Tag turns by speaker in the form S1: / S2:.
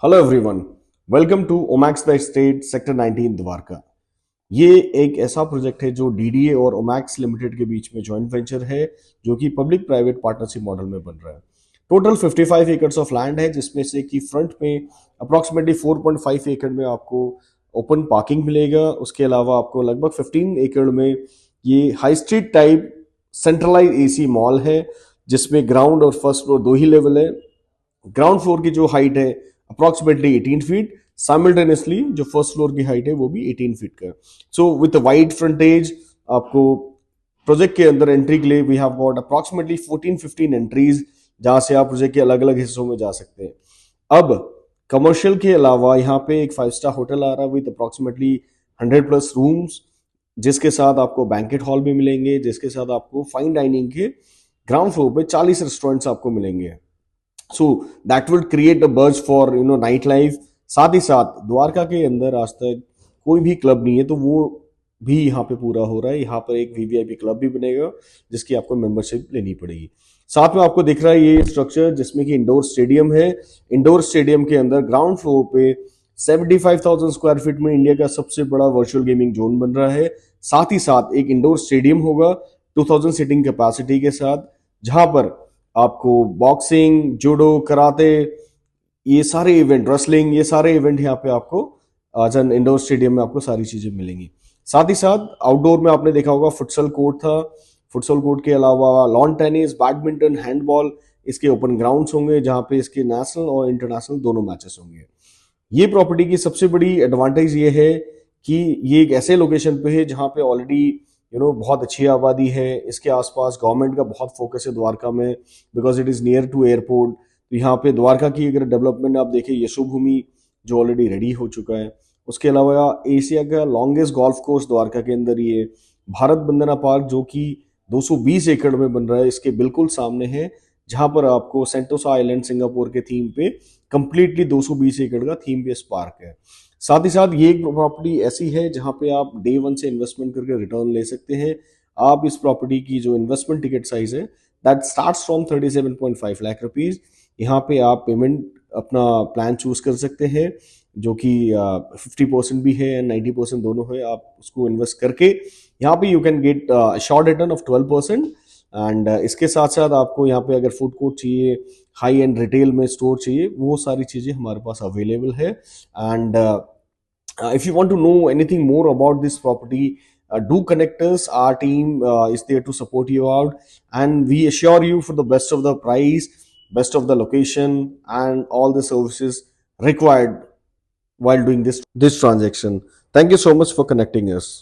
S1: Hello everyone, welcome to Omaxe the state sector 19 Dwarka. ये एक ऐसा प्रोजेक्ट है जो डीडीए और ओमैक्स लिमिटेड के बीच में जॉइंट वेंचर है, जो कि पब्लिक प्राइवेट पार्टनरशिप मॉडल में बन रहा है। टोटल 55 एकर्स ऑफ लैंड है, जिसमें से कि फ्रंट में अप्रॉक्सीमेटली 4.5 एकड़ में आपको ओपन पार्किंग मिलेगा। उसके अलावा आपको लगभग 15 एकड़ में ये high street type centralise AC mall है, जिसमें ग्राउंड और फर्स्ट फ्लोर दो ही लेवल है। ग्राउंड फ्लोर की जो हाइट है अप्रोक्सीमेटली 18 फीट, साइमल्टेनियसली जो फर्स्ट फ्लोर की हाइट है वो भी 18 फीट का। सो विद वाइड फ्रंटेज आपको प्रोजेक्ट के अंदर एंट्री के लिए we have got approximately 14-15 entries, जहां से आप प्रोजेक्ट के अलग अलग हिस्सों में जा सकते हैं। अब कमर्शियल के अलावा यहाँ पे एक 5 स्टार होटल आ रहा है विद अप्रोक्सीमेटली 100+ रूम्स, जिसके साथ आपको बैंकेट हॉल भी मिलेंगे, जिसके साथ आपको फाइन डाइनिंग के ग्राउंड फ्लोर पे 40 रेस्टोरेंट्स आपको मिलेंगे। So that will create a buzz for night life. साथ ही साथ द्वारका के अंदर आज तक कोई भी क्लब नहीं है, तो वो भी यहाँ पे पूरा हो रहा है। यहाँ पर एक वीवीआईपी क्लब भी बनेगा, जिसकी आपको मेंबरशिप लेनी पड़ेगी। साथ में आपको दिख रहा है ये स्ट्रक्चर, जिसमें कि इंडोर स्टेडियम है। इंडोर स्टेडियम के अंदर ग्राउंड फ्लोर पे 75,000 स्क्वायर फीट में इंडिया का सबसे बड़ा वर्चुअल गेमिंग जोन बन रहा है। साथ ही साथ एक इंडोर स्टेडियम होगा 2000 सीटिंग कैपेसिटी के साथ, जहां पर आपको बॉक्सिंग, जूडो, कराटे, ये सारे इवेंट, रेसलिंग, ये सारे इवेंट यहाँ पे आपको जन इंडोर स्टेडियम में आपको सारी चीजें मिलेंगी। साथ ही साथ आउटडोर में आपने देखा होगा फुटसल कोर्ट था। फुटसल कोर्ट के अलावा लॉन टेनिस, बैडमिंटन, हैंडबॉल, इसके ओपन ग्राउंड्स होंगे, जहां पे इसके नेशनल और इंटरनेशनल दोनों मैचेस होंगे। ये प्रॉपर्टी की सबसे बड़ी एडवांटेज ये है कि ये एक ऐसे लोकेशन पे है जहाँ पे ऑलरेडी बहुत अच्छी आबादी है। इसके आसपास गवर्नमेंट का बहुत फोकस है द्वारका में, because it is near to airport. तो यहाँ पे द्वारका की अगर डेवलपमेंट आप देखें, यशो भूमि जो ऑलरेडी रेडी हो चुका है। उसके अलावा एशिया का लॉन्गेस्ट गोल्फ कोर्स द्वारका के अंदर ही है। भारत बंदना पार्क जो कि 220 एकड़ में बन रहा है, इसके बिल्कुल सामने है, जहां पर आपको सेंटोसा आइलैंड सिंगापुर के थीम पे कंप्लीटली 220 एकड़ का थीम बेस्ड पार्क है। साथ ही साथ ये एक प्रॉपर्टी ऐसी है जहां पे आप डे वन से इन्वेस्टमेंट करके रिटर्न ले सकते हैं। आप इस प्रॉपर्टी की जो इन्वेस्टमेंट टिकट साइज है that starts from 37.5 lakh rupees. यहाँ पे आप पेमेंट अपना प्लान चूज कर सकते हैं, जो कि 50% भी है एंड 90% दोनों है। आप उसको इन्वेस्ट करके यहाँ पे you can get short return of 12%। And इसके साथ साथ आपको यहाँ पे अगर फूड कोर्ट चाहिए, हाई एंड रिटेल में स्टोर चाहिए, वो सारी चीज़ें हमारे पास अवेलेबल है। And if you want to know anything more about this property, do connect us. Our team is there to support you out, and we assure you for the best of the price, best of the location, and all the services required while doing this transaction. Thank you so much for connecting us.